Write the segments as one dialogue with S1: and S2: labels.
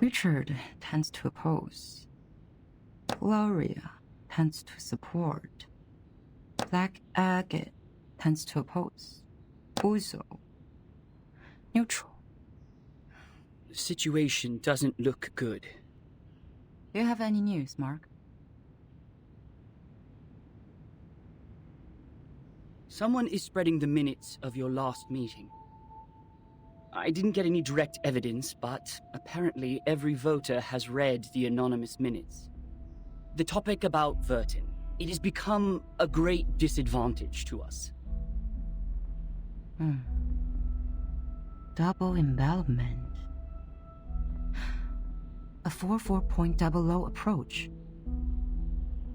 S1: Richard tends to oppose. Gloria tends to support. Black Agate tends to oppose. Uzo, neutral.
S2: The situation doesn't look good.
S1: Do you have any news, Mark?
S2: Someone is spreading the minutes of your last meeting. I didn't get any direct evidence, but apparently every voter has read the anonymous minutes. The topic about Vertin. It has become a great disadvantage to us.
S1: Double envelopment. A 4-4.00 approach.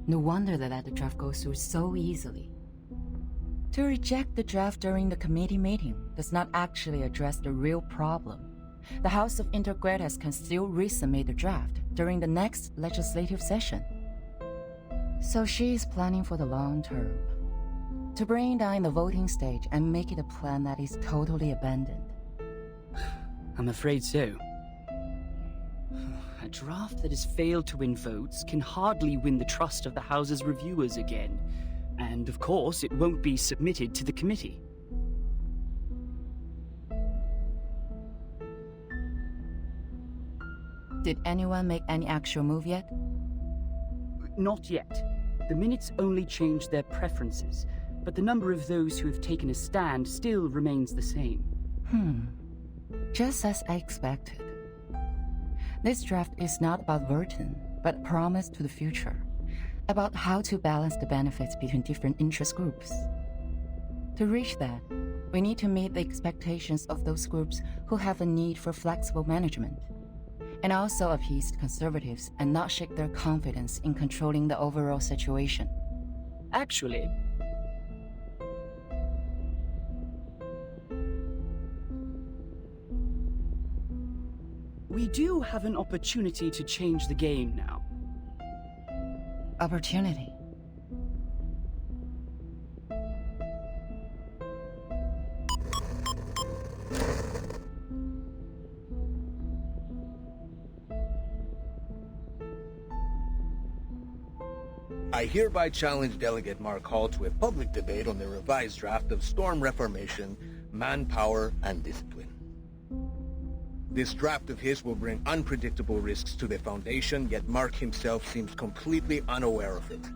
S1: No wonder that the draft goes through so easily. To reject the draft during the committee meeting does not actually address the real problem. The House of Intergrades can still resubmit the draft during the next legislative session. So she is planning for the long term. To bring down the voting stage and make it a plan that is totally abandoned.
S2: I'm afraid so. A draft that has failed to win votes can hardly win the trust of the House's reviewers again. And of course, it won't be submitted to the committee.
S1: Did anyone make any actual move yet?
S2: Not yet. The minutes only changed their preferences, but the number of those who have taken a stand still remains the same.
S1: Just as I expected. This draft is not about Vertin, but a promise to the future. About how to balance the benefits between different interest groups. To reach that, we need to meet the expectations of those groups who have a need for flexible management, and also appease conservatives and not shake their confidence in controlling the overall situation.
S2: Actually, we do have an opportunity to change the game now.
S1: Opportunity.
S3: I hereby challenge Delegate Mark Hall to a public debate on the revised draft of Storm Reformation, Manpower, and Discipline. This draft of his will bring unpredictable risks to the Foundation, yet Mark himself seems completely unaware of it.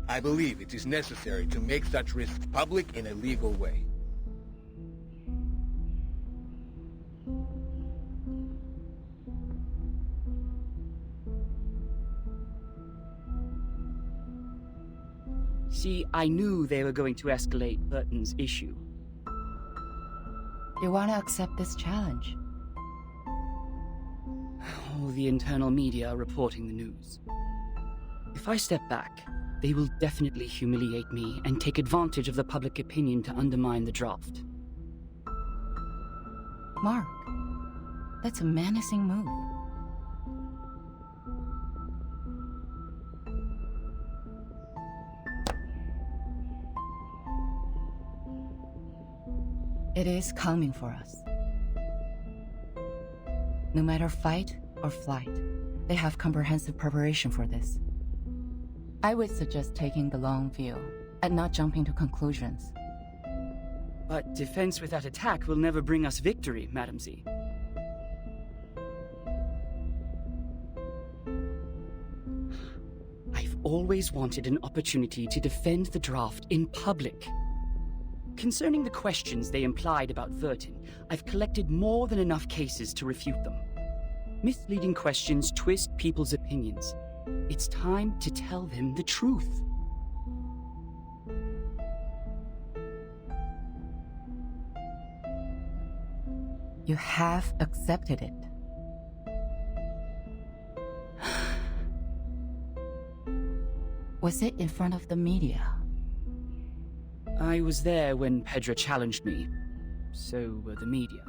S3: I believe it is necessary to make such risks public in a legal way.
S2: See, I knew they were going to escalate Vertin's issue.
S1: You want to accept this challenge?
S2: All the internal media are reporting the news. If I step back, they will definitely humiliate me and take advantage of the public opinion to undermine the draft.
S1: Mark, that's a menacing move. It is coming for us. No matter fight or flight, they have comprehensive preparation for this. I would suggest taking the long view and not jumping to conclusions.
S2: But defense without attack will never bring us victory, Madam Z. I've always wanted an opportunity to defend the draft in public. Concerning the questions they implied about Vertin, I've collected more than enough cases to refute them. Misleading questions twist people's opinions. It's time to tell them the truth.
S1: You have accepted it. Was it in front of the media?
S2: I was there when Pedra challenged me. So were the media.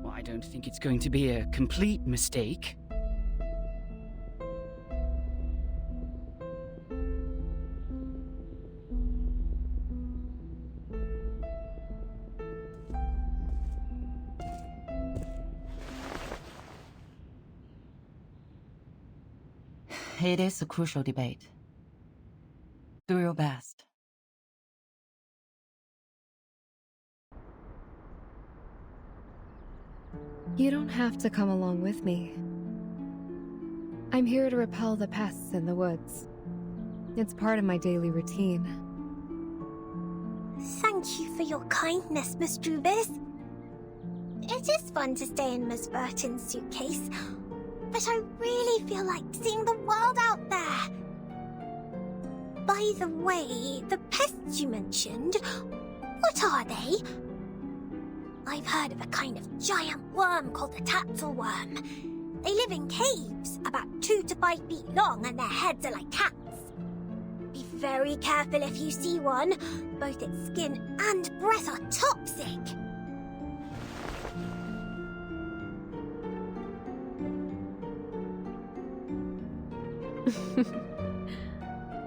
S2: Well, I don't think it's going to be a complete mistake.
S1: It is a crucial debate. Do your best.
S4: You don't have to come along with me. I'm here to repel the pests in the woods. It's part of my daily routine.
S5: Thank you for your kindness, Miss Druvis. It is fun to stay in Miss Vertin's suitcase, but I really feel like seeing the world out there. By the way, the pests you mentioned, what are they? I've heard of a kind of giant worm called the tatzelworm. They live in caves, about 2 to 5 feet long, and their heads are like cats. Be very careful if you see one. Both its skin and breath are toxic.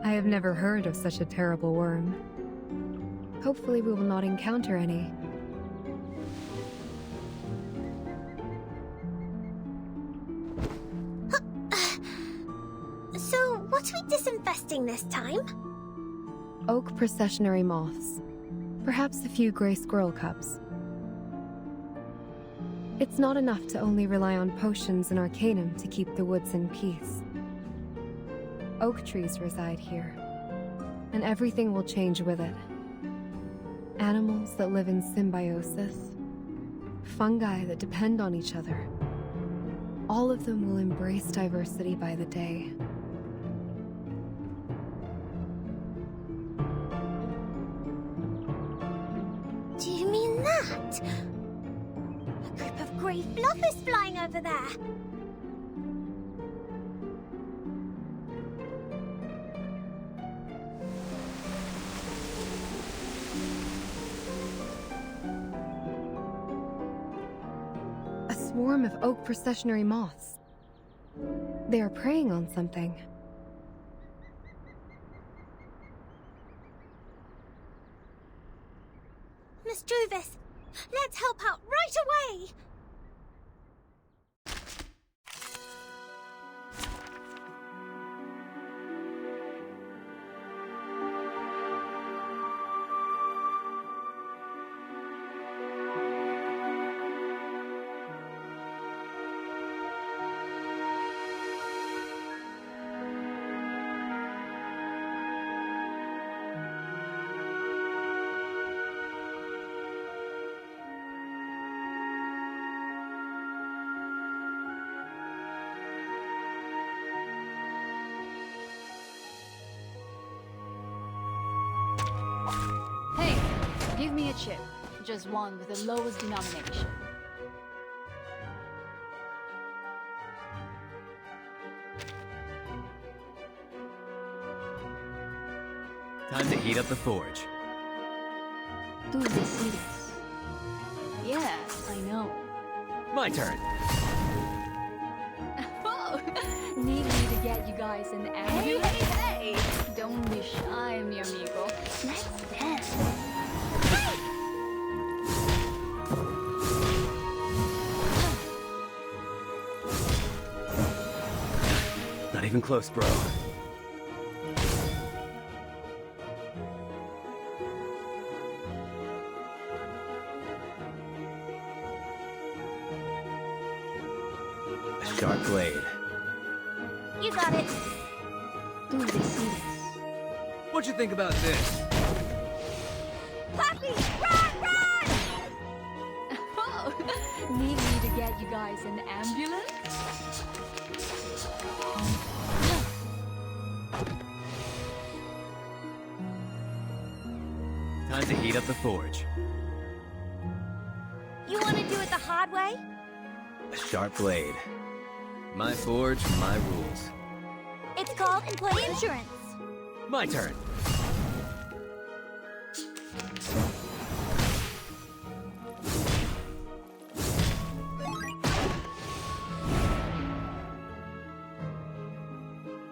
S4: I have never heard of such a terrible worm. Hopefully we will not encounter any.
S5: So, what are we disinfesting this time?
S4: Oak processionary moths. Perhaps a few gray squirrel cubs. It's not enough to only rely on potions and arcanum to keep the woods in peace. Oak trees reside here, and everything will change with it. Animals that live in symbiosis, fungi that depend on each other. All of them will embrace diversity by the day.
S5: Do you mean that? A group of grey fluffers flying over there.
S4: A swarm of oak processionary moths. They are preying on something.
S5: Miss Druvis, let's help out right away!
S6: Hey, give me a chip. Just one with the lowest denomination.
S7: Time to heat up the forge.
S6: Tú decides. Yeah, I know.
S7: My turn.
S6: Oh, need me to get you guys an ambulance? Hey! Don't be shy, mi amigo. Let's dance.
S7: Not even close, bro. A sharp blade.
S5: You got it.
S6: Tú decides.
S7: What you think about this?
S5: Puppy, run, run!
S6: Oh, need me to get you guys an ambulance?
S7: Time to heat up the forge.
S5: You want to do it the hard way?
S7: A sharp blade. My forge, my rules.
S5: It's called employee insurance.
S7: My turn.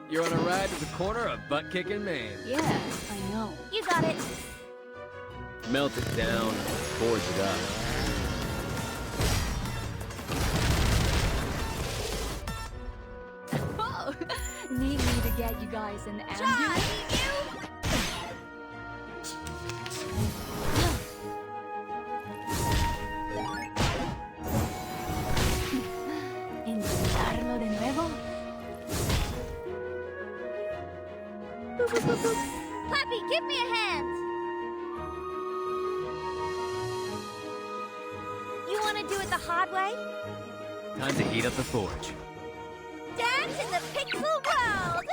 S7: You're on a ride to the corner of butt-kicking Maine.
S6: Yeah, I know.
S5: You got it.
S7: Melt it down, forge it up.
S6: Oh, need me get you guys an ambulance? ¿Intentarlo de nuevo?
S5: Puppy, give me a hand! You want to do it the hard way?
S7: Time to heat up the forge.
S5: Dance in the pixel world!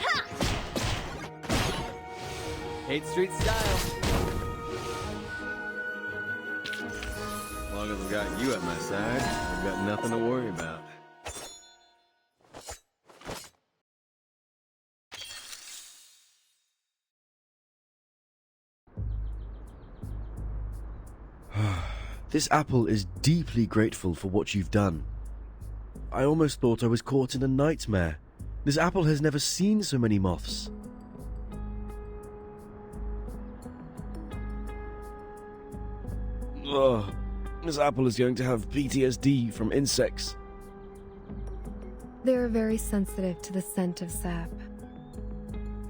S5: Ha!
S7: 8th Street style. As long as I've got you at my side, I've got nothing to worry about.
S8: This apple is deeply grateful for what you've done. I almost thought I was caught in a nightmare. This apple has never seen so many moths. Ugh, this apple is going to have PTSD from insects.
S4: They are very sensitive to the scent of sap.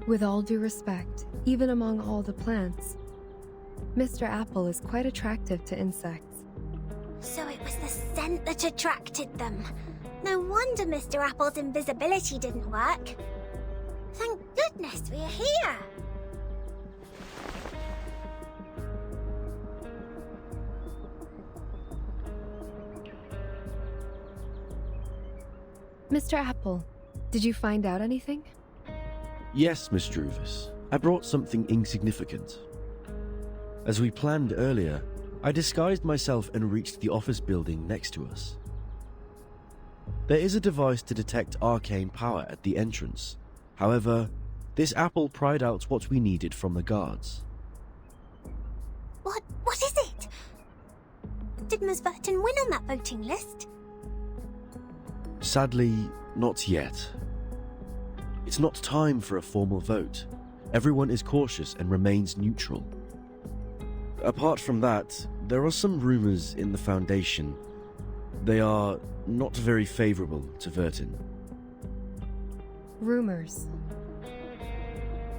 S4: With all due respect, even among all the plants, Mr. Apple is quite attractive to insects.
S5: So it was the scent that attracted them. No wonder Mr. Apple's invisibility didn't work. Thank goodness we're here.
S4: Mr. Apple, did you find out anything?
S8: Yes, Miss Druvis. I brought something insignificant. As we planned earlier, I disguised myself and reached the office building next to us. There is a device to detect arcane power at the entrance. However, this apple pried out what we needed from the guards.
S5: What is it? Did Ms. Vertin win on that voting list?
S8: Sadly, not yet. It's not time for a formal vote. Everyone is cautious and remains neutral. Apart from that, there are some rumors in the Foundation. They are not very favorable to Vertin.
S4: Rumors.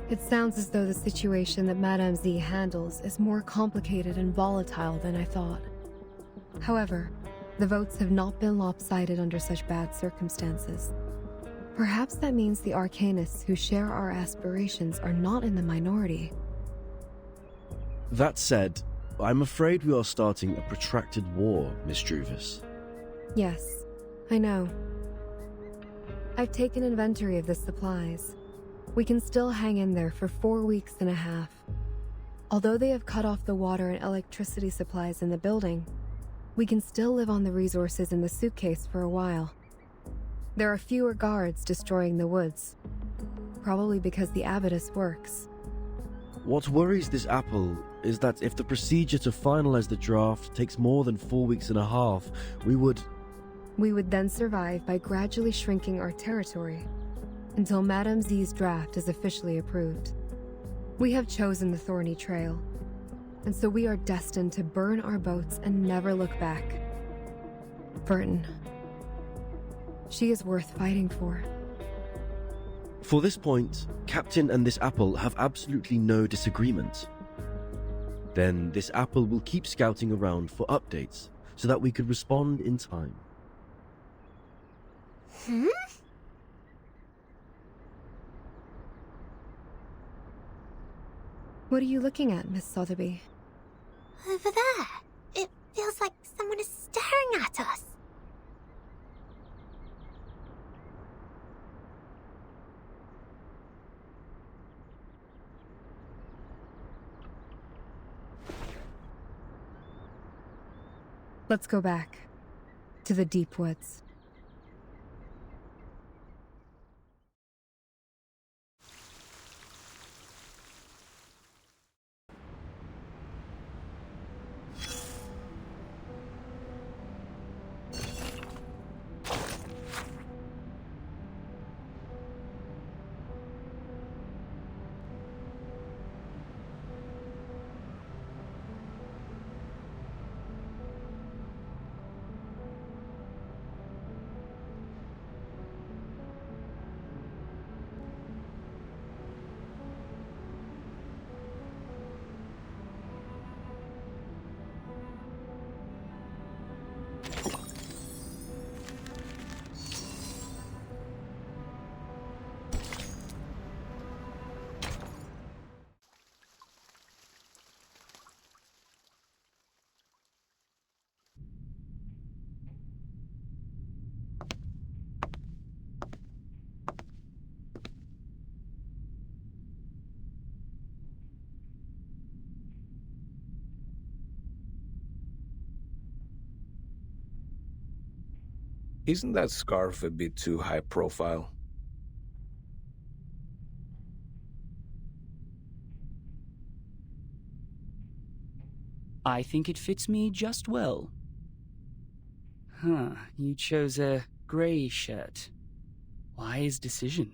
S4: It sounds as though the situation that Madame Z handles is more complicated and volatile than I thought. However, the votes have not been lopsided under such bad circumstances. Perhaps that means the arcanists who share our aspirations are not in the minority.
S8: That said, I'm afraid we are starting a protracted war, Miss Druvis.
S4: Yes, I know. I've taken inventory of the supplies. We can still hang in there for 4 weeks and a half. Although they have cut off the water and electricity supplies in the building, we can still live on the resources in the suitcase for a while. There are fewer guards destroying the woods, probably because the abattis works.
S8: What worries this apple is that if the procedure to finalize the draft takes more than 4 weeks and a half, we would
S4: then survive by gradually shrinking our territory until Madame Z's draft is officially approved. We have chosen the thorny trail, and so we are destined to burn our boats and never look back. Vertin. She is worth fighting for.
S8: For this point, Captain and this apple have absolutely no disagreement. Then this apple will keep scouting around for updates so that we could respond in time.
S4: What are you looking at, Miss Sotheby?
S5: Over there. It feels like someone is staring at us.
S4: Let's go back to the deep woods.
S3: Isn't that scarf a bit too high profile?
S2: I think it fits me just well. Huh, you chose a grey shirt. Wise decision.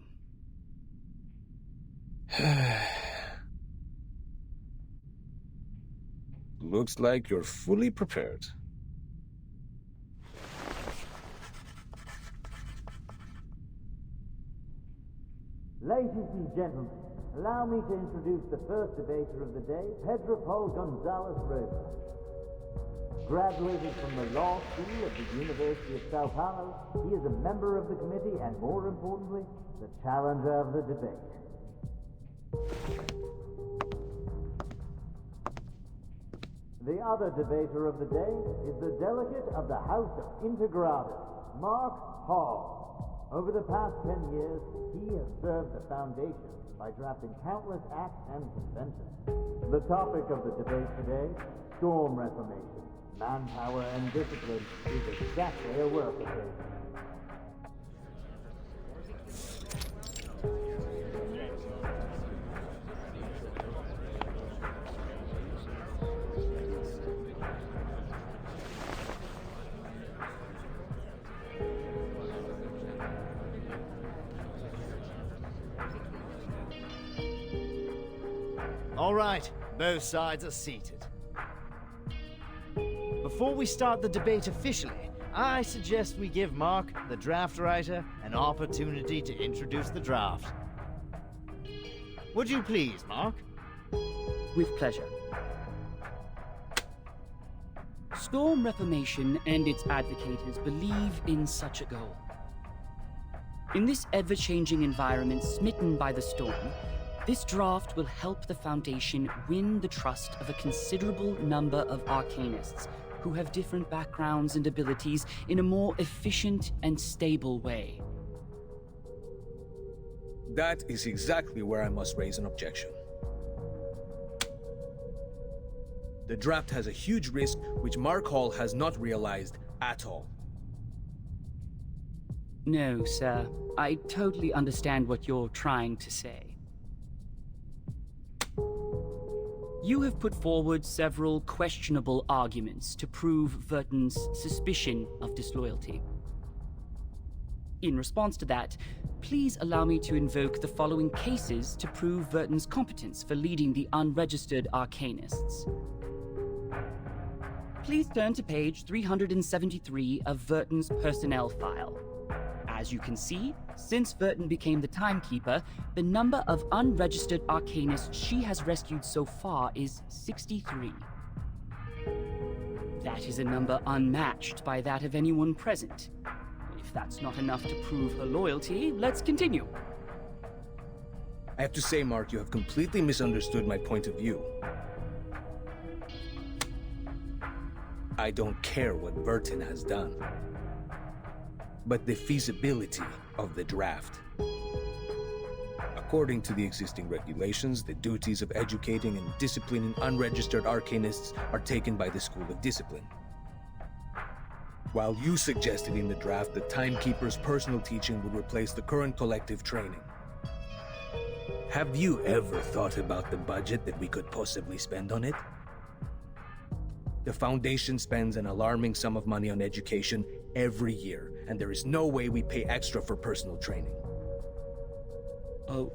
S3: Looks like you're fully prepared.
S9: Ladies and gentlemen, allow me to introduce the first debater of the day, Pedro Paul Gonzalez Reyes. Graduated from the law school at the University of Sao Paulo, he is a member of the committee and, more importantly, the challenger of the debate. The other debater of the day is the delegate of the House of Integrados, Mark Hall. Over the past 10 years, he has served the Foundation by drafting countless acts and conventions. The topic of the debate today, storm reformation, manpower and discipline, is exactly a work occasion. All right, both sides are seated. Before we start the debate officially, I suggest we give Mark, the draft writer, an opportunity to introduce the draft. Would you please, Mark?
S2: With pleasure. Storm Reformation and its advocates believe in such a goal. In this ever-changing environment smitten by the storm, this draft will help the Foundation win the trust of a considerable number of arcanists who have different backgrounds and abilities in a more efficient and stable way.
S3: That is exactly where I must raise an objection. The draft has a huge risk which Mark Hall has not realized at all.
S2: No, sir. I totally understand what you're trying to say. You have put forward several questionable arguments to prove Vertin's suspicion of disloyalty. In response to that, please allow me to invoke the following cases to prove Vertin's competence for leading the unregistered arcanists. Please turn to page 373 of Vertin's personnel file. As you can see, since Vertin became the timekeeper, the number of unregistered arcanists she has rescued so far is 63. That is a number unmatched by that of anyone present. If that's not enough to prove her loyalty, let's continue.
S3: I have to say, Mark, you have completely misunderstood my point of view. I don't care what Vertin has done, but the feasibility of the draft. According to the existing regulations, the duties of educating and disciplining unregistered arcanists are taken by the School of Discipline. While you suggested in the draft that Timekeeper's personal teaching would replace the current collective training. Have you ever thought about the budget that we could possibly spend on it? The Foundation spends an alarming sum of money on education every year, and there is no way we pay extra for personal training.
S2: Oh,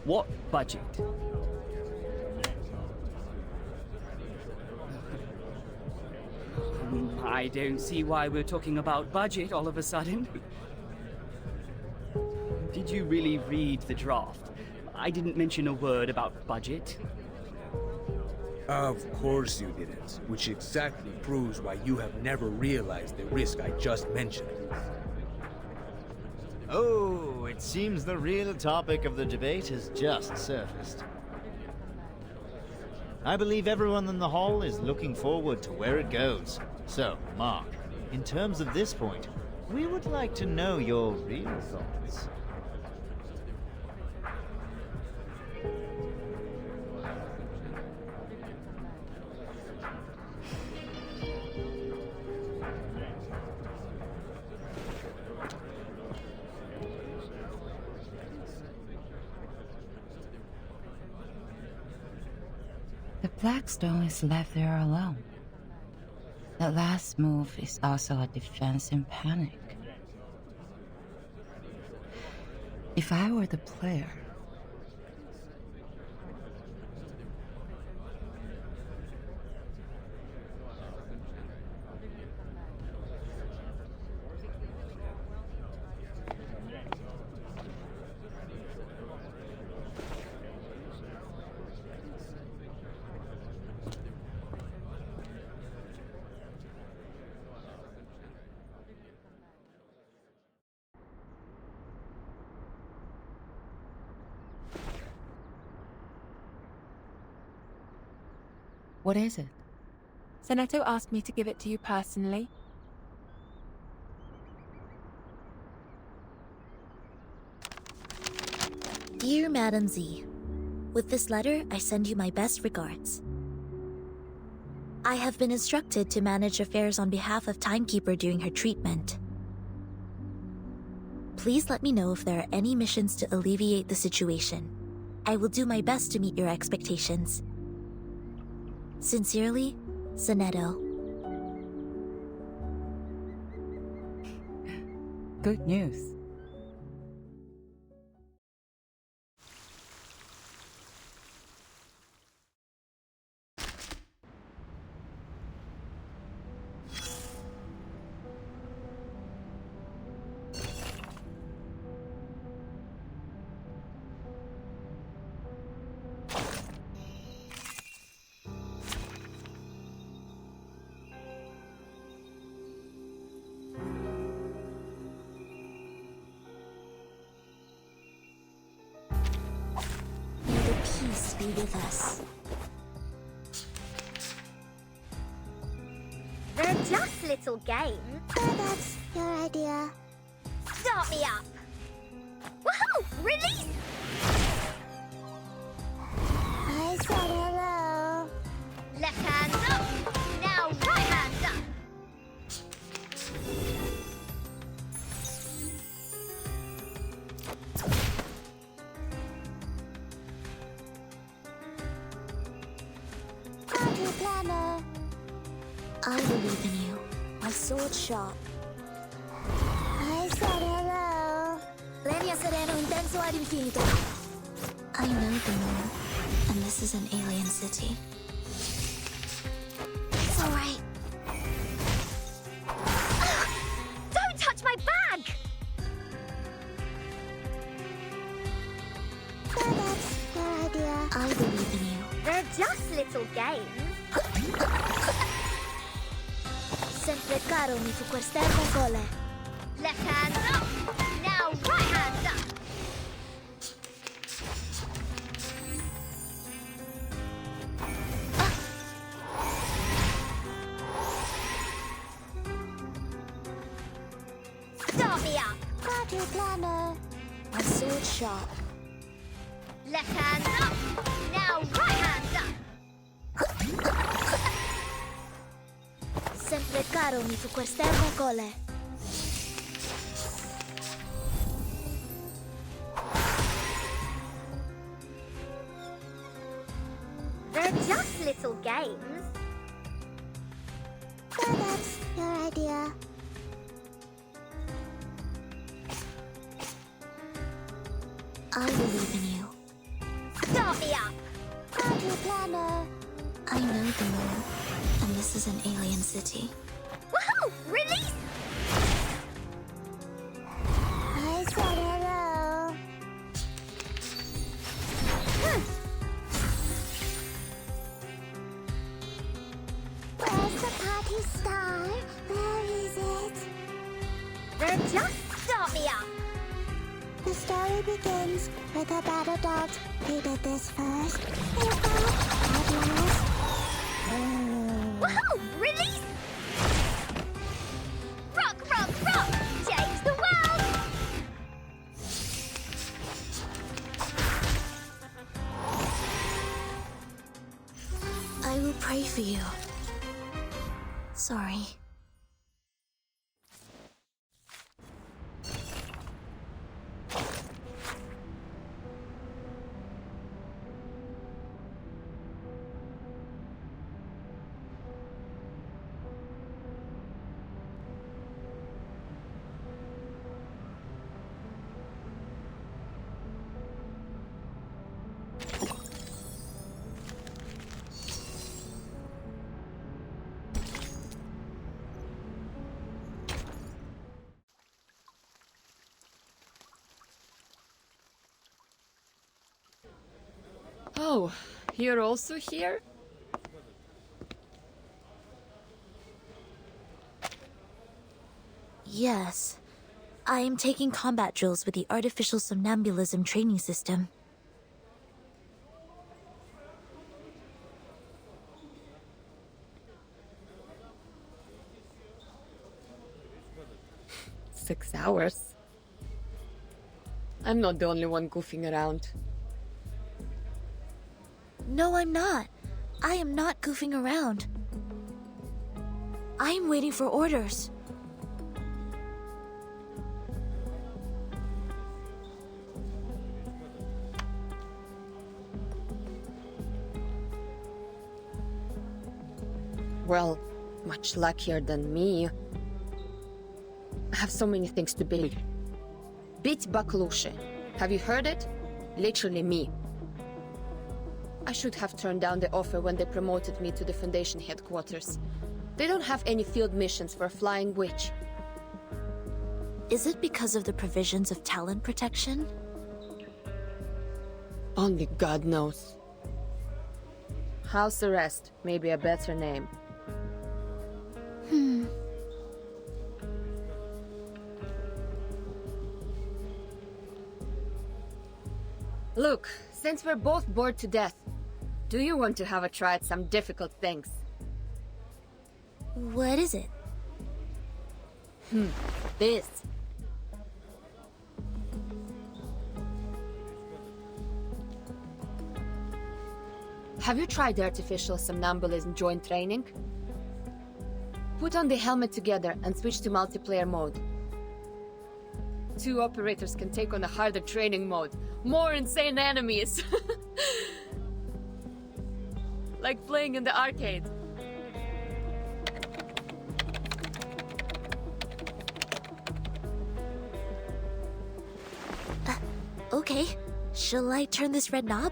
S2: what budget? I don't see why we're talking about budget all of a sudden. Did you really read the draft? I didn't mention a word about budget.
S3: Of course you didn't, which exactly proves why you have never realized the risk I just mentioned.
S9: Oh, it seems the real topic of the debate has just surfaced. I believe everyone in the hall is looking forward to where it goes. So, Mark, in terms of this point, we would like to know your real thoughts.
S1: The Blackstone is left there alone. That last move is also a defense in panic. If I were the player, what is it?
S10: Seneto asked me to give it to you personally.
S11: Dear Madam Z, with this letter, I send you my best regards. I have been instructed to manage affairs on behalf of Timekeeper during her treatment. Please let me know if there are any missions to alleviate the situation. I will do my best to meet your expectations. Sincerely, Seneto.
S1: Good news.
S11: May the peace be with us.
S5: They're just little games. So that's your idea. Start me up. Woohoo! Release! I said hello. Left hand up. Now right hand up. Party planner.
S11: I believe in you. My sword sharp.
S5: I said hello.
S11: Lenia sereno intenso ad infinito. I know the moon, and this is an alien city.
S5: It's alright. Don't touch my bag! So that's your idea.
S11: I believe in you.
S5: They're just little games.
S11: Sempre caro mi fu quest'erba cole.
S5: Left hand up. Now right hand up. Start me up. Party planner.
S11: My sword sharp.
S5: Left hand up. Now right hand up.
S11: Sempre caro mi fu quest'erba cole.
S5: They're just little games. So that's your idea.
S11: I believe in you.
S5: Start me up. Party planner.
S11: I know the moon, and this is an alien city.
S5: Woohoo! Release! I said hello. Where's the party star? Where is it? They're just start me up. The story begins with a battle dog. He did this first. Woohoo! Release! Rock, rock, rock! Change the world!
S11: I will pray for you. Sorry.
S10: Oh, you're also here?
S11: Yes. I am taking combat drills with the artificial somnambulism training system.
S10: Six hours? I'm not the only one goofing around.
S11: No, I'm not. I am not goofing around. I am waiting for orders.
S10: Well, much luckier than me. I have so many things to build. Bit Baklushe. Have you heard it? Literally me. I should have turned down the offer when they promoted me to the Foundation headquarters. They don't have any field missions for a flying witch.
S11: Is it because of the provisions of talent protection?
S10: Only God knows. House arrest may be a better name. Look, since we're both bored to death, do you want to have a try at some difficult things?
S11: What is it?
S10: This. Have you tried the artificial somnambulism joint training? Put on the helmet together and switch to multiplayer mode. Two operators can take on a harder training mode. More insane enemies! Like playing in the arcade.
S11: Okay. Shall I turn this red knob?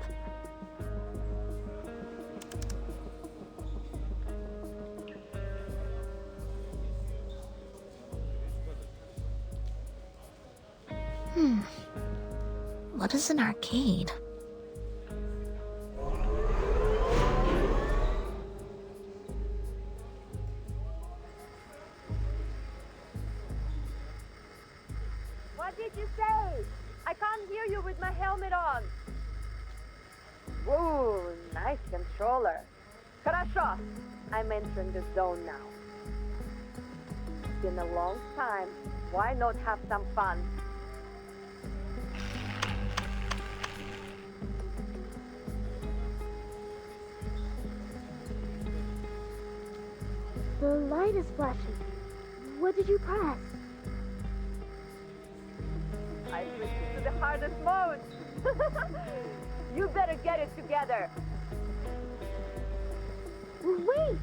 S11: What is an arcade?
S12: What did you say? I can't hear you with my helmet on. Whoa, nice controller. Хорошо. I'm entering the zone now. It's been a long time. Why not have some fun?
S5: The light is flashing. What did you press?
S12: I switched it to the hardest mode. You better get it together.
S5: Wait!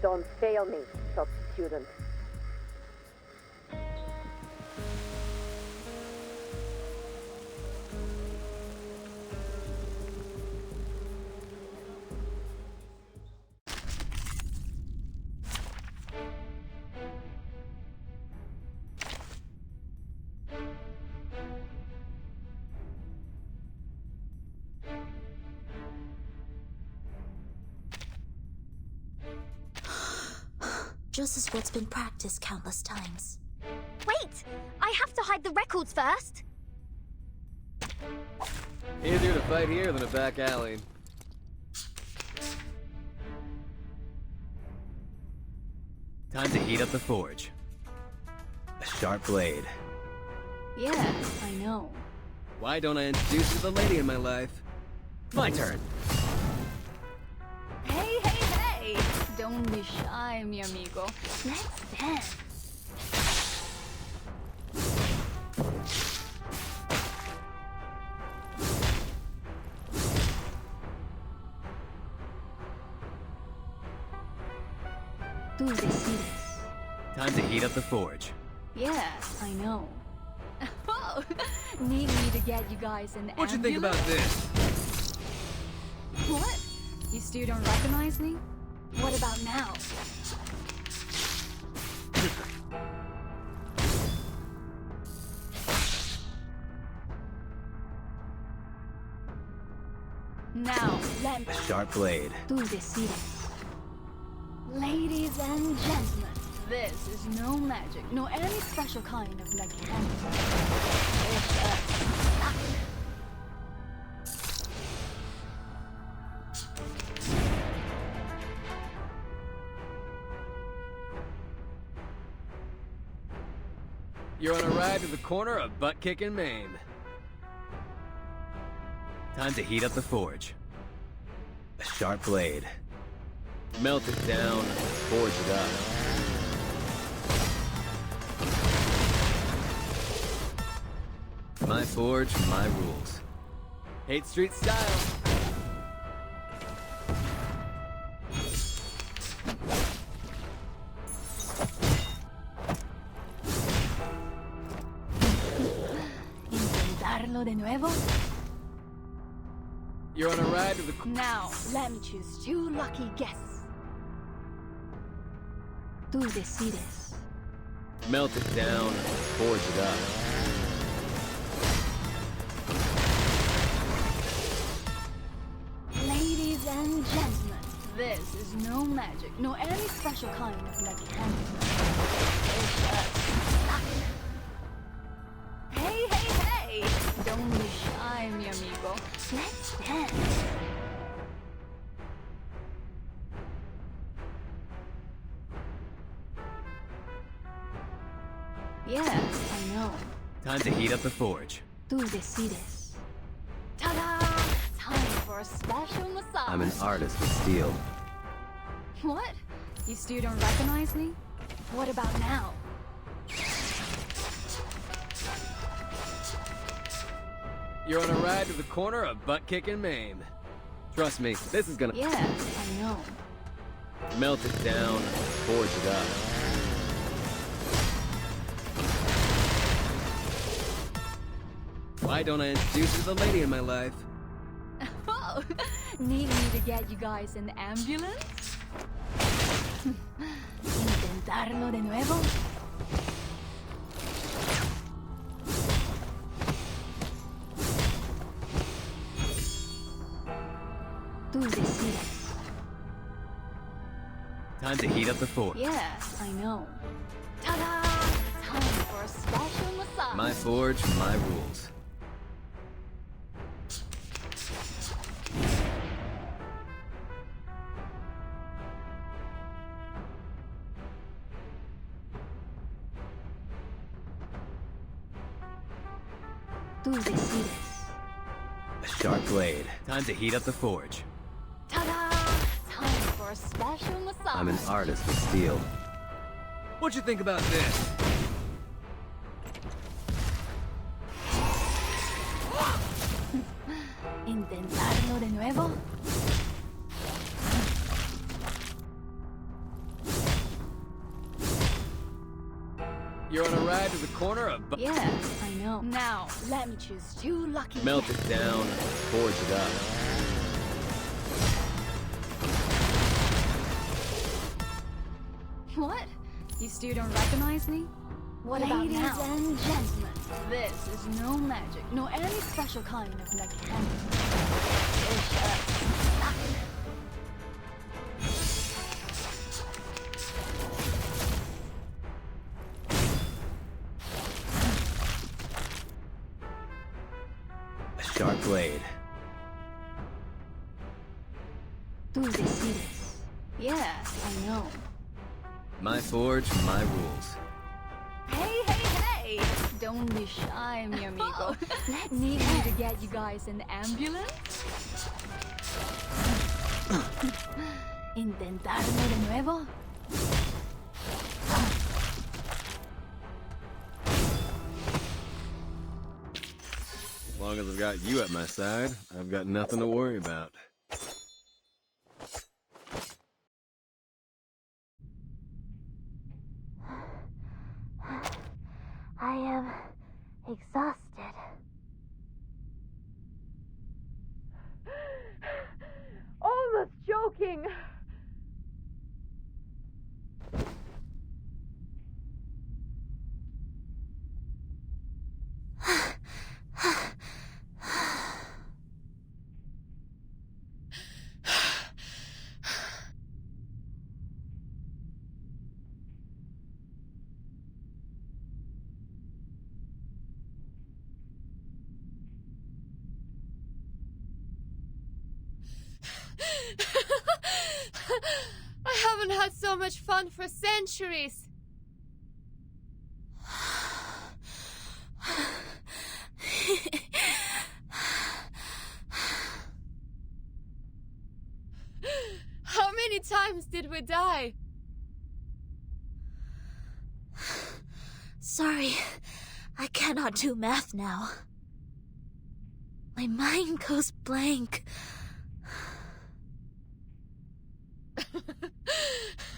S12: Don't fail me, top student.
S11: Just as what's been practiced countless times.
S5: Wait! I have to hide the records first!
S7: Easier to fight here than a back alley. Time to heat up the forge. A sharp blade.
S6: Yeah, I know.
S7: Why don't I introduce you to the lady in my life? My turn.
S6: Hey, hey, hey! Don't be shy, mi amigo. Let's dance. Tú decides.
S7: Time to heat up the forge.
S6: Yeah, I know. Oh, need me to get you guys an
S7: What'd you think about this?
S6: What? You still don't recognize me? What about now? Now, let
S7: A sharp blade.
S6: do this. Ladies and gentlemen, this is no magic, nor any special kind of mechanism. It's a...
S7: You're on a ride to the corner of butt-kicking Maine. Time to heat up the forge. A sharp blade. Melt it down, forge it up. My forge, my rules. 8th Street style.
S6: Intentarlo de nuevo?
S7: You're on a ride to the...
S6: Now, let me choose 2 lucky guesses. Tú decides.
S7: Melt it down, forge it up.
S6: Ladies and gentlemen, this is no magic, nor any special kind of mechanism. It's a... Hey! Don't be shy, mi amigo. Let's dance. Yeah, I know.
S7: Time to heat up the forge.
S6: Tú decides. Ta-da! Time for a special massage.
S7: I'm an artist with steel.
S6: What? You still don't recognize me? What about now?
S7: You're on a ride to the corner of butt-kicking Maine. Trust me, this is gonna...
S6: Yeah, I know.
S7: Melt it down, forge it up. Why don't I introduce you to the lady in my life?
S6: Oh, need me to get you guys an ambulance? Intentarlo de nuevo? Tú decides.
S7: Time to heat up the forge.
S6: Yeah, I know. Ta-da! Time for a special massage.
S7: My forge, my rules.
S6: Tú decides.
S7: A sharp blade. Time to heat up the forge.
S6: Ta-da! Time for a special massage.
S7: I'm an artist with steel. What you think about this?
S6: Intentarlo de nuevo?
S7: You're on a ride to the corner of...
S6: Yeah, I know. Now, let me choose 2 lucky
S7: Melt it
S6: guesses.
S7: down, forge it up.
S6: What? You still don't recognize me? What about now? Ladies and gentlemen, this is no magic, nor any special kind of mechanism. It's
S7: A sharp blade.
S6: Tú decides. Yeah, I know.
S7: My forge, my rules.
S6: Hey! Don't be shy, mi amigo. Need me to get you guys an ambulance? Intentarlo de nuevo?
S7: As long as I've got you at my side, I've got nothing to worry about.
S5: I am exhausted.
S12: Almost joking.
S4: I haven't had so much fun for centuries. How many times did we die?
S11: Sorry, I cannot do math now. My mind goes blank.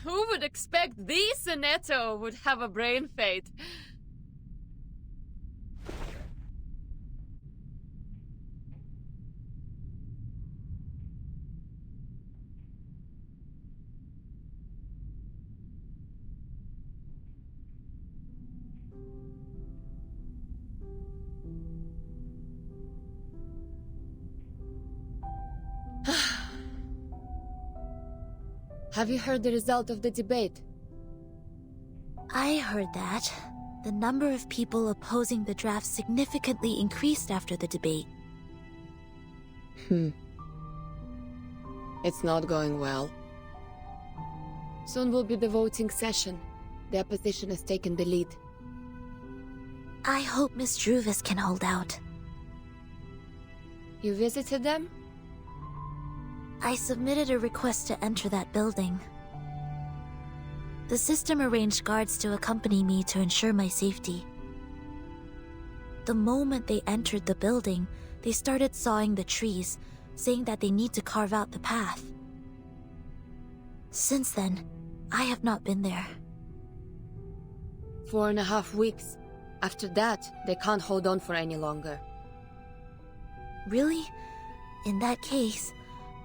S4: Who would expect the Sonetto would have a brain fade? Have you heard the result of the debate?
S11: I heard that. The number of people opposing the draft significantly increased after the debate.
S4: It's not going well. Soon will be the voting session. The opposition has taken the lead.
S11: I hope Miss Druvis can hold out.
S4: You visited them?
S11: I submitted a request to enter that building. The system arranged guards to accompany me to ensure my safety. The moment they entered the building, they started sawing the trees, saying that they need to carve out the path. Since then, I have not been there.
S4: 4.5 weeks. After that, they can't hold on for any longer.
S11: Really? In that case,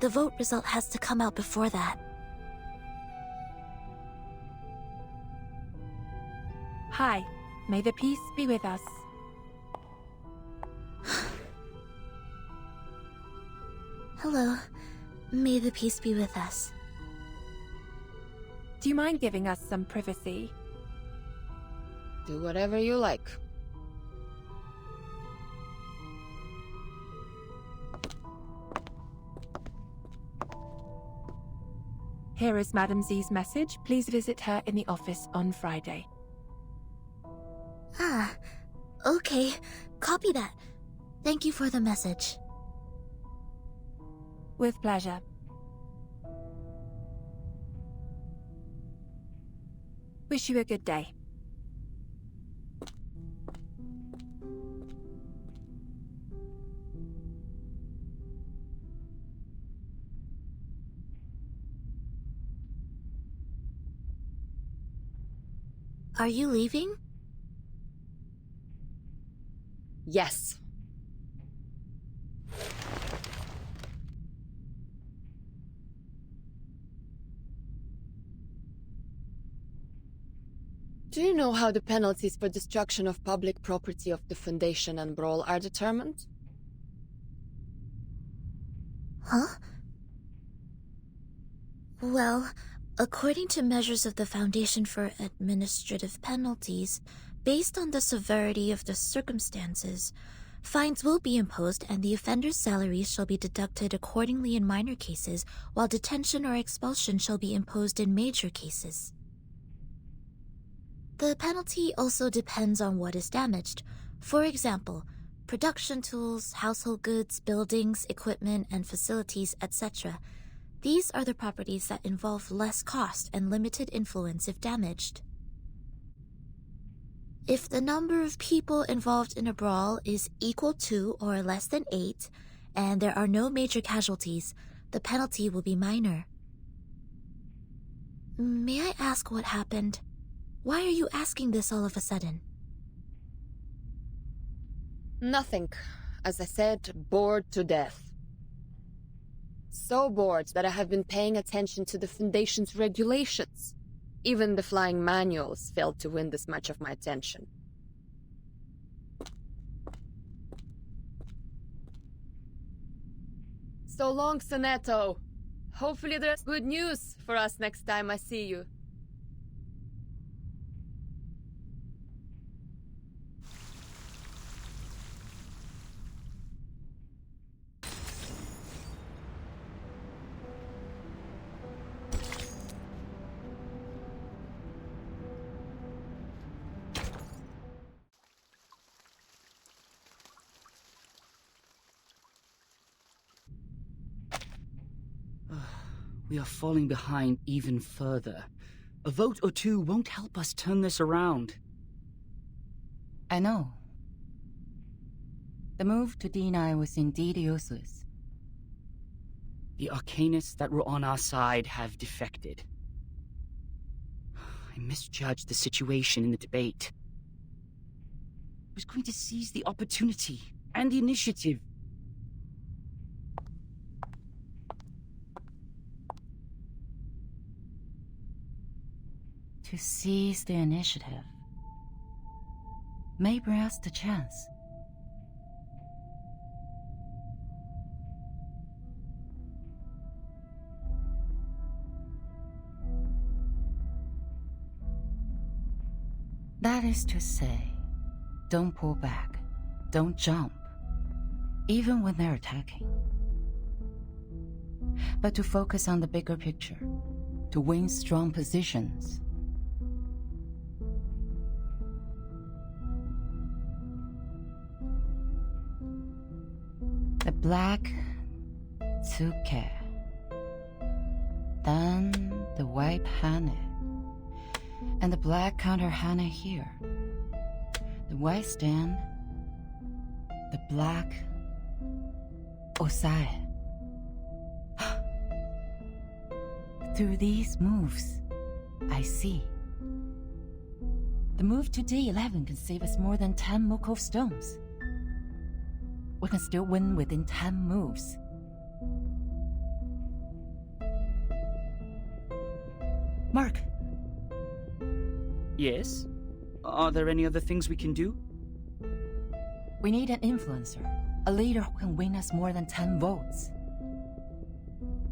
S11: the vote result has to come out before that.
S13: Hi, may the peace be with us.
S11: Hello. May the peace be with us.
S13: Do you mind giving us some privacy?
S4: Do whatever you like.
S13: Here is Madam Z's message. Please visit her in the office on Friday.
S11: Ah, okay. Copy that. Thank you for the message.
S13: With pleasure. Wish you a good day.
S11: Are you leaving?
S4: Yes. Do you know how the penalties for destruction of public property of the Foundation and Brawl are determined?
S11: Huh? Well, according to measures of the Foundation for Administrative Penalties, based on the severity of the circumstances, fines will be imposed and the offender's salaries shall be deducted accordingly in minor cases, while detention or expulsion shall be imposed in major cases. The penalty also depends on what is damaged. For example, production tools, household goods, buildings, equipment, and facilities, etc. These are the properties that involve less cost and limited influence if damaged. If the number of people involved in a brawl is equal to or less than 8, and there are no major casualties, the penalty will be minor. May I ask what happened? Why are you asking this all of a sudden?
S4: Nothing. As I said, bored to death. So bored that I have been paying attention to the Foundation's regulations. Even the flying manuals failed to win this much of my attention. So long, Sonetto. Hopefully there's good news for us next time I see you.
S2: we are falling behind even further. A vote or two won't help us turn this around.
S1: I know. The move to D9 was indeed useless.
S2: The arcanists that were on our side have defected. I misjudged the situation in the debate. I was going to seize the opportunity and the initiative.
S1: To seize the initiative may bring us the chance. That is to say, don't pull back, don't jump, even when they're attacking. But to focus on the bigger picture, to win strong positions. The black tsuke, then the white hane, and the black counter hane here. The white stand, the black osae. Through these moves, I see. The move to D11 can save us more than 10 Mukov stones. We can still win within 10 moves. Mark!
S2: Yes? Are there any other things we can do?
S1: We need an influencer, a leader who can win us more than 10 votes.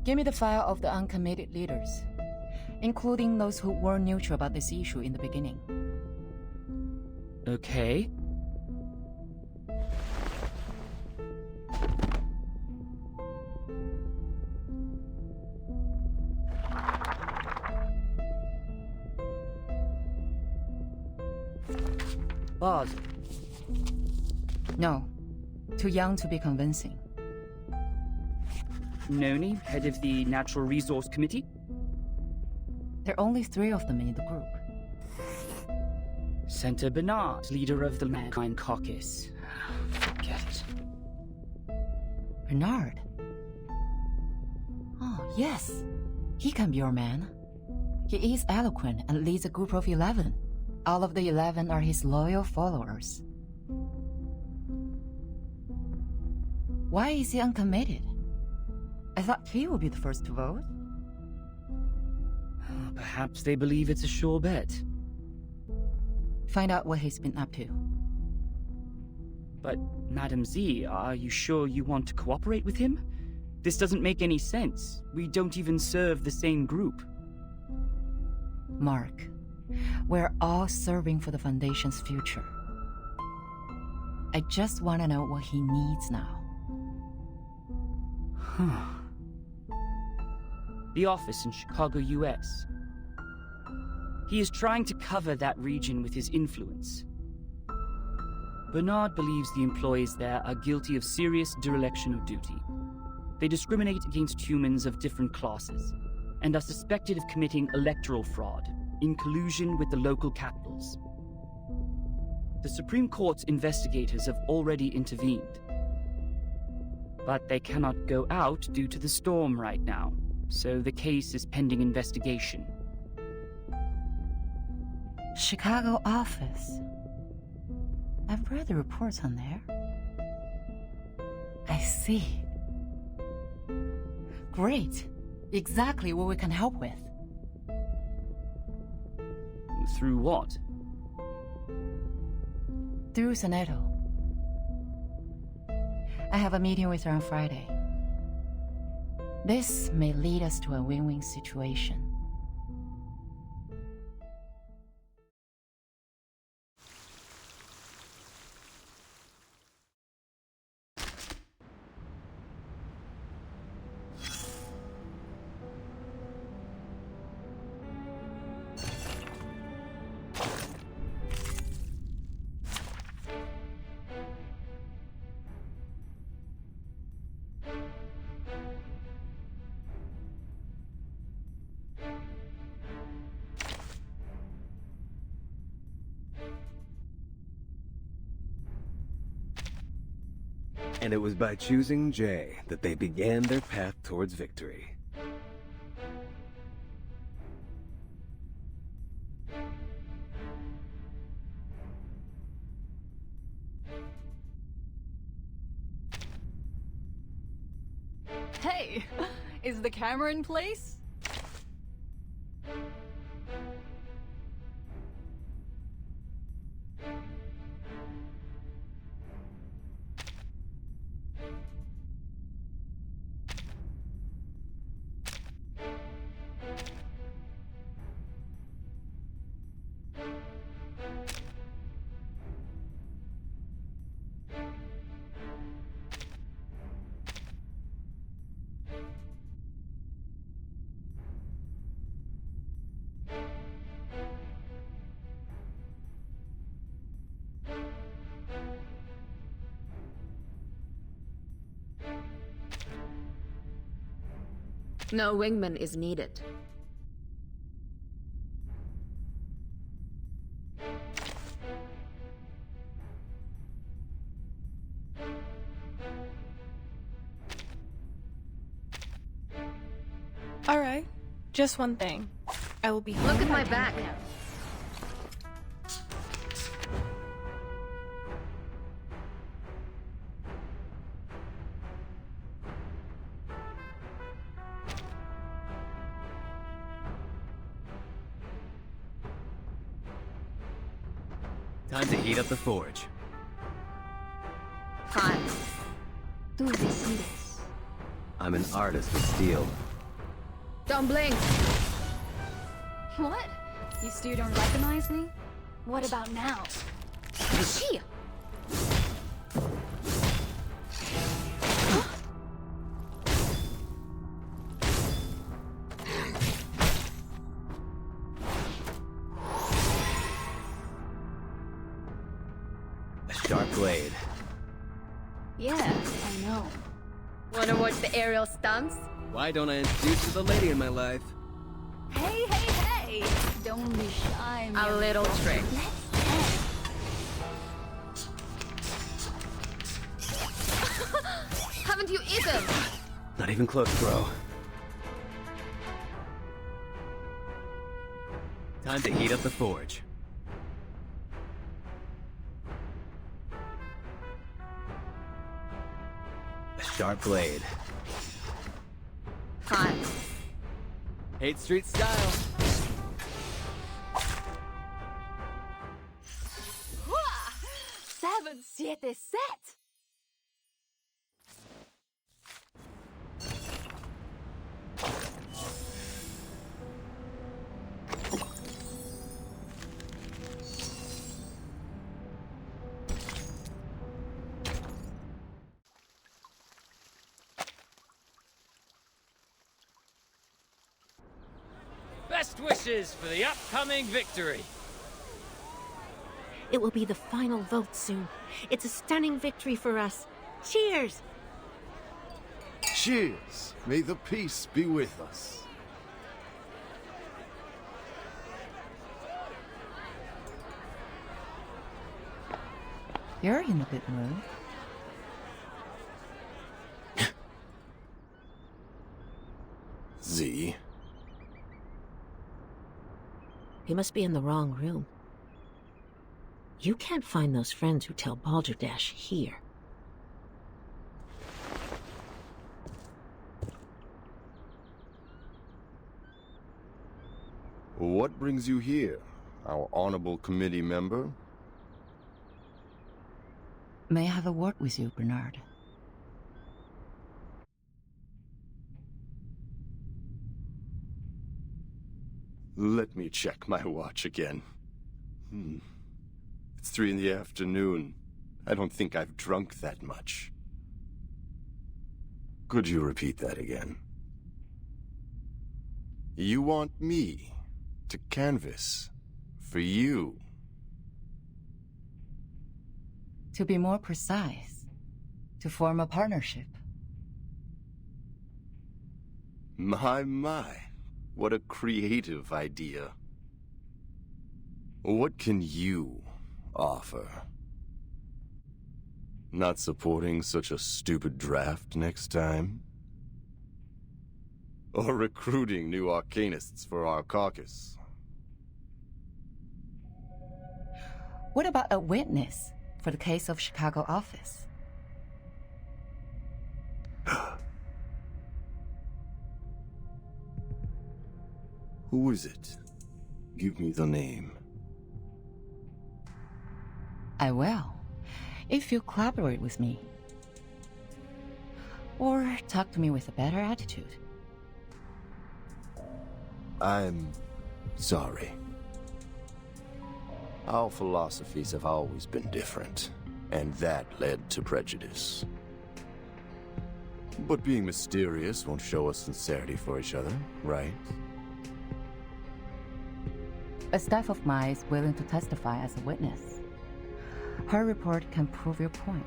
S1: Give me the file of the uncommitted leaders, including those who were neutral about this issue in the beginning.
S2: Okay. Boss.
S1: No. Too young to be convincing.
S2: Noni, head of the Natural Resource Committee?
S1: There are only 3 of them in the group.
S2: Senator Bernard, leader of the Mankind Caucus. Forget it.
S1: Bernard? Oh, yes. He can be your man. He is eloquent and leads a group of 11. All of the 11 are his loyal followers. Why is he uncommitted? I thought he would be the first to vote.
S2: Perhaps they believe it's a sure bet.
S1: Find out what he's been up to.
S2: But, Madam Z, are you sure you want to cooperate with him? This doesn't make any sense. We don't even serve the same group.
S1: Mark, we're all serving for the Foundation's future. I just want to know what he needs now.
S2: The office in Chicago, US. He is trying to cover that region with his influence. Bernard believes the employees there are guilty of serious dereliction of duty. They discriminate against humans of different classes, and are suspected of committing electoral fraud in collusion with the local capitals. The Supreme Court's investigators have already intervened. But they cannot go out due to the storm right now, so the case is pending investigation.
S1: Chicago office. I've read the reports on there. I see. Great. Exactly what we can help with.
S2: Through what?
S1: Through Senato. I have a meeting with her on Friday. This may lead us to a win-win situation.
S7: And it was by choosing Jay that they began their path towards victory.
S6: Hey, is the camera in place?
S10: No wingman is needed.
S13: Alright, just one thing. I will be home.
S10: Look at
S13: by
S10: my
S13: 10
S10: back.
S13: p.m.
S7: Time to heat up the forge.
S10: Fine.
S6: Tú decides.
S7: I'm an artist with steel.
S10: Don't blink.
S6: What? You still don't recognize me? What about now?
S10: She.
S7: A sharp blade.
S6: Yeah, I know.
S10: Wanna watch the aerial stunts?
S7: Why don't I introduce you to the lady in my life?
S6: Hey, hey, hey! Don't be shy,
S10: A
S6: Mary.
S10: little trick.
S6: Let's dance.
S10: Haven't you eaten?
S7: Not even close, bro. Time to heat up the forge. A sharp blade.
S10: Fine.
S7: 8th Street style.
S6: Hua! 7-7 set!
S14: Best wishes for the upcoming victory.
S15: It will be the final vote soon. It's a stunning victory for us. Cheers!
S16: Cheers! May the peace be with us.
S1: You're in a good mood.
S16: Z.
S15: He must be in the wrong room. You can't find those friends who tell Balderdash here.
S16: What brings you here, our honorable committee member?
S1: May I have a word with you, Bernard?
S16: Let me check my watch again. It's 3 in the afternoon. I don't think I've drunk that much. Could you repeat that again? You want me to canvass for you?
S1: To be more precise, to form a partnership.
S16: My. What a creative idea. What can you offer? Not supporting such a stupid draft next time? Or recruiting new arcanists for our caucus?
S1: What about a witness for the case of Chicago office?
S16: Who is it? Give me the name.
S1: I will, if you collaborate with me. Or talk to me with a better attitude.
S16: I'm sorry. Our philosophies have always been different, and that led to prejudice. But being mysterious won't show us sincerity for each other, right?
S1: A staff of mine is willing to testify as a witness. Her report can prove your point.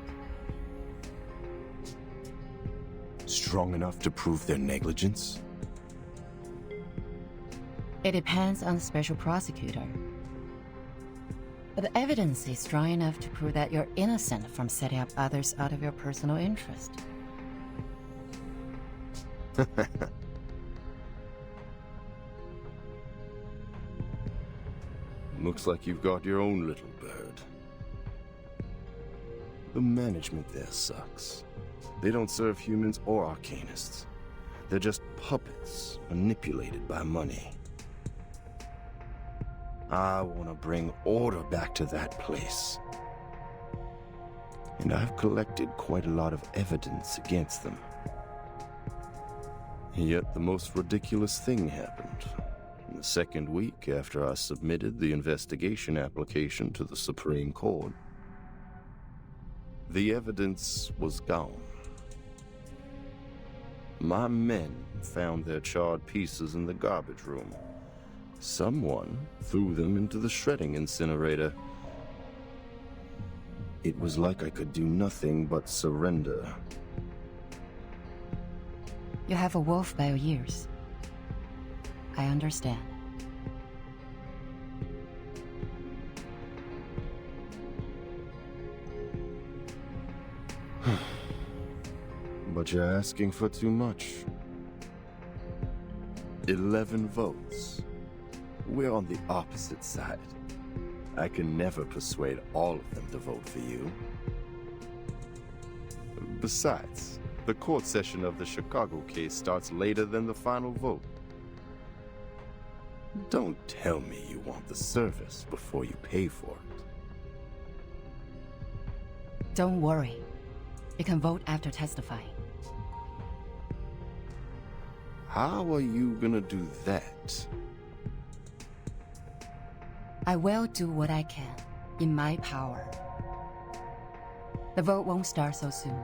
S16: Strong enough to prove their negligence?
S1: It depends on the special prosecutor. But the evidence is strong enough to prove that you're innocent from setting up others out of your personal interest.
S16: Looks like you've got your own little bird. The management there sucks. They don't serve humans or arcanists. They're just puppets manipulated by money. I want to bring order back to that place. And I've collected quite a lot of evidence against them. Yet the most ridiculous thing happened. In the second week after I submitted the investigation application to the Supreme Court, the evidence was gone. My men found their charred pieces in the garbage room. Someone threw them into the shredding incinerator. It was like I could do nothing but surrender.
S1: You have a wolf by your ears. I understand.
S16: But you're asking for too much. 11 votes. We're on the opposite side. I can never persuade all of them to vote for you. Besides, the court session of the Chicago case starts later than the final vote. Don't tell me you want the service before you pay for it.
S1: Don't worry. You can vote after testifying.
S16: How are you gonna do that?
S1: I will do what I can, in my power. The vote won't start so soon.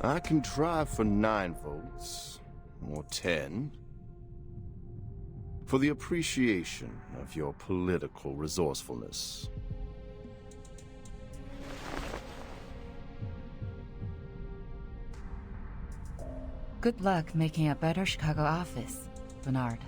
S16: I can try for 9 votes, or 10, for the appreciation of your political resourcefulness.
S1: Good luck making a better Chicago office, Bernard.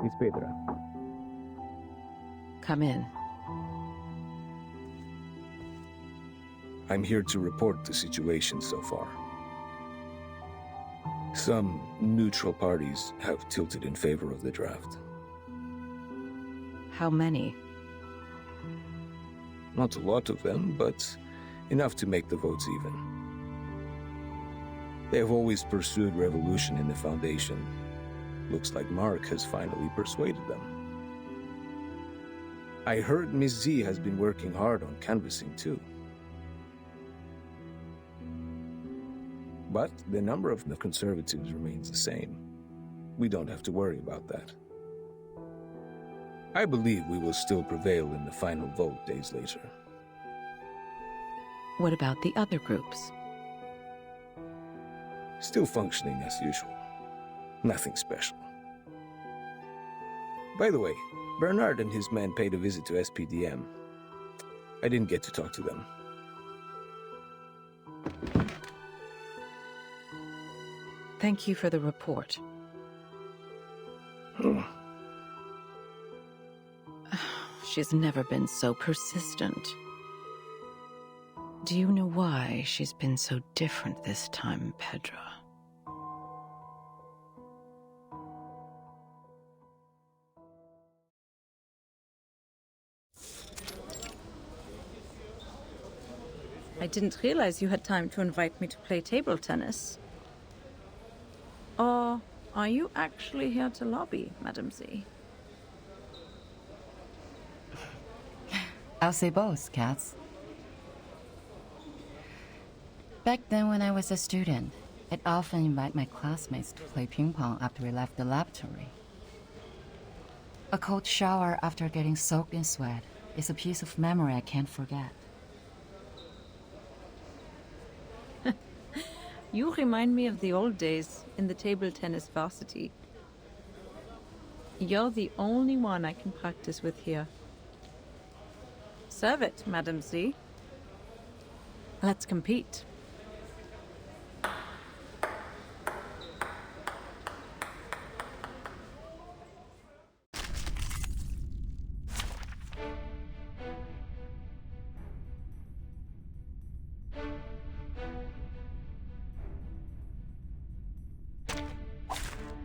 S3: Miss Pedra.
S15: Come in.
S3: I'm here to report the situation so far. Some neutral parties have tilted in favor of the draft.
S15: How many?
S3: Not a lot of them, but enough to make the votes even. They have always pursued revolution in the Foundation. Looks like Mark has finally persuaded them. I heard Miss Z has been working hard on canvassing too. But the number of the conservatives remains the same. We don't have to worry about that. I believe we will still prevail in the final vote days later.
S13: What about the other groups?
S3: Still functioning as usual. Nothing special. By the way, Bernard and his men paid a visit to SPDM. I didn't get to talk to them.
S13: Thank you for the report. She's never been so persistent. Do you know why she's been so different this time, Pedro?
S17: I didn't realize you had time to invite me to play table tennis. Or are you actually here to lobby, Madam Z?
S1: I'll say both, Katz. Back then when I was a student, I'd often invite my classmates to play ping pong after we left the laboratory. A cold shower after getting soaked in sweat is a piece of memory I can't forget.
S17: You remind me of the old days in the table tennis varsity. You're the only one I can practice with here. Serve it, Madam Z. Let's compete.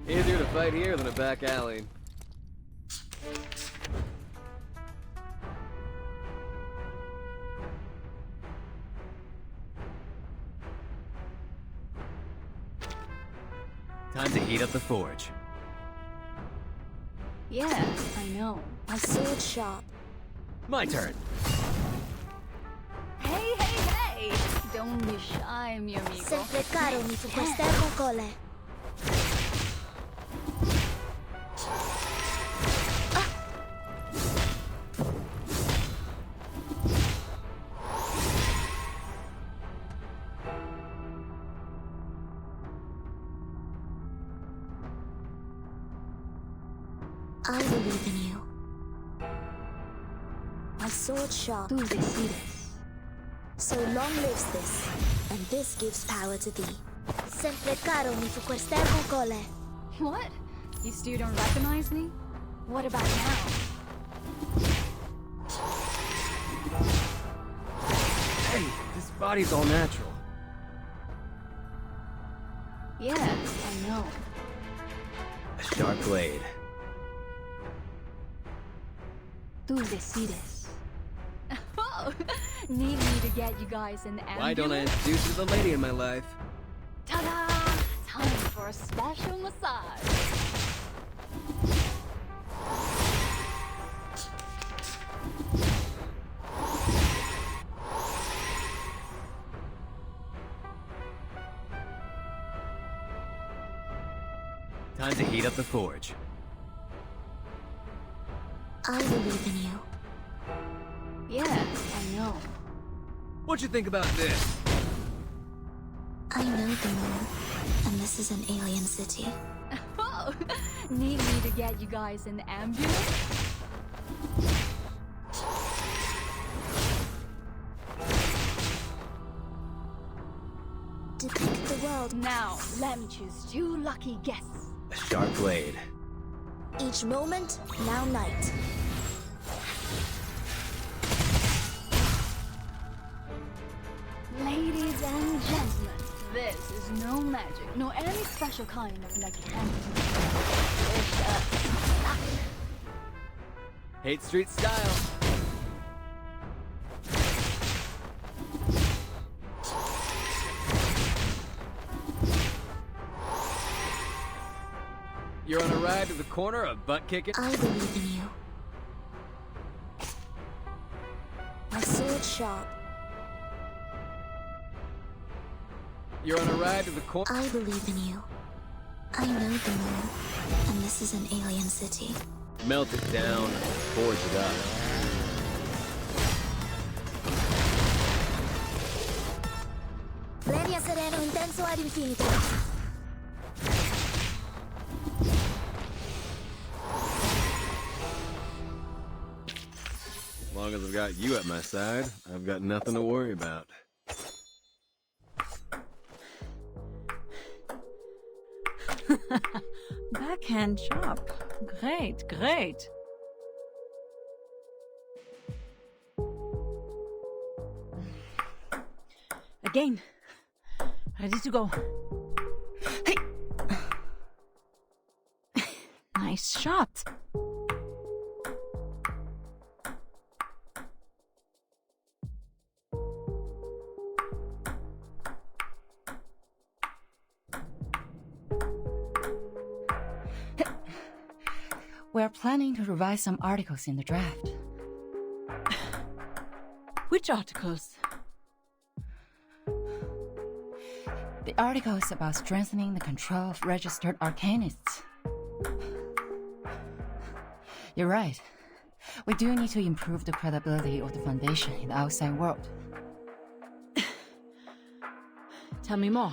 S7: Easier to fight here than a back alley. Time to heat up the forge.
S6: Yeah, I know.
S11: My sword sharp.
S7: My turn.
S6: Hey, hey, hey! Don't be shy, mio amigo.
S11: Sempre caro mi fu quest'ermo cole. I believe in you. My sword sharp.
S6: Tú decides.
S11: So long lives this, and this gives power to thee. Sempre caro mi fu quest'ermo cole.
S6: What? You still don't recognize me? What about now?
S7: Hey, this body's all natural.
S6: Yeah, I know.
S7: A sharp blade.
S6: Tú decides. Oh, need me to get you guys an ambulance?
S7: Why don't I introduce you to the lady in my life?
S6: Ta-da! Time for a special massage.
S7: Time to heat up the forge.
S11: I believe in you.
S6: Yeah, I know.
S7: What you think about this?
S11: I know the moon, and this is an alien city.
S6: Oh, need me to get you guys an ambulance?
S11: Depict the world.
S6: Now, let me choose 2 lucky guesses.
S7: A sharp blade.
S11: Each moment, now night.
S6: Ladies and gentlemen, this is no magic, nor any special kind of mechanic. It's luck.
S7: Hate street style. You're on a ride to the corner of butt kicking?
S11: I believe in you. My sword sharp.
S7: You're on a ride to the corner.
S11: I believe in you. I know the moon, and this is an alien city.
S7: Melt it down, forge it up.
S11: Legna sereno intenso ad infinito.
S7: As long as I've got you at my side, I've got nothing to worry about.
S17: Backhand chop. Great, great. Again. Ready to go. Hey. Nice shot.
S1: We're planning to revise some articles in the draft.
S17: Which articles?
S1: The article is about strengthening the control of registered arcanists. You're right. We do need to improve the credibility of the Foundation in the outside world.
S17: Tell me more.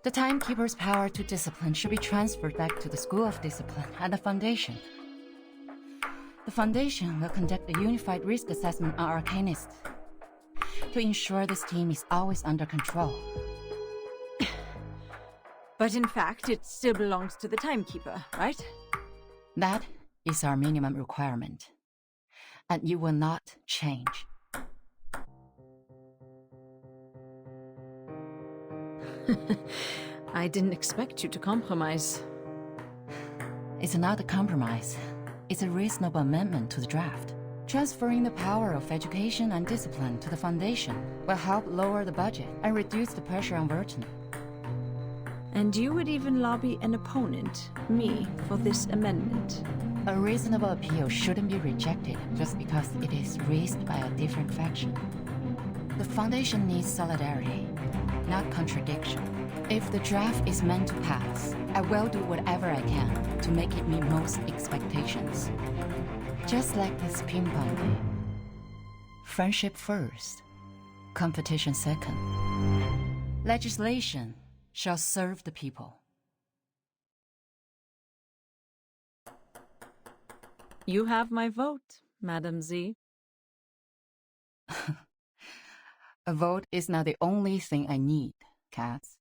S1: The Timekeeper's power to discipline should be transferred back to the School of Discipline and the Foundation. The Foundation will conduct a unified risk assessment on arcanists to ensure this team is always under control.
S17: But in fact, it still belongs to the Timekeeper, right?
S1: That is our minimum requirement. And you will not change.
S17: I didn't expect you to compromise.
S1: It's not a compromise. It's a reasonable amendment to the draft. Transferring the power of education and discipline to the Foundation will help lower the budget and reduce the pressure on Vertin.
S17: And you would even lobby an opponent, me, for this amendment.
S1: A reasonable appeal shouldn't be rejected just because it is raised by a different faction. The Foundation needs solidarity, not contradiction. If the draft is meant to pass, I will do whatever I can to make it meet most expectations. Just like this ping-pong game. Friendship first, competition second. Legislation shall serve the people.
S17: You have my vote, Madam Z.
S1: A vote is not the only thing I need, Katz.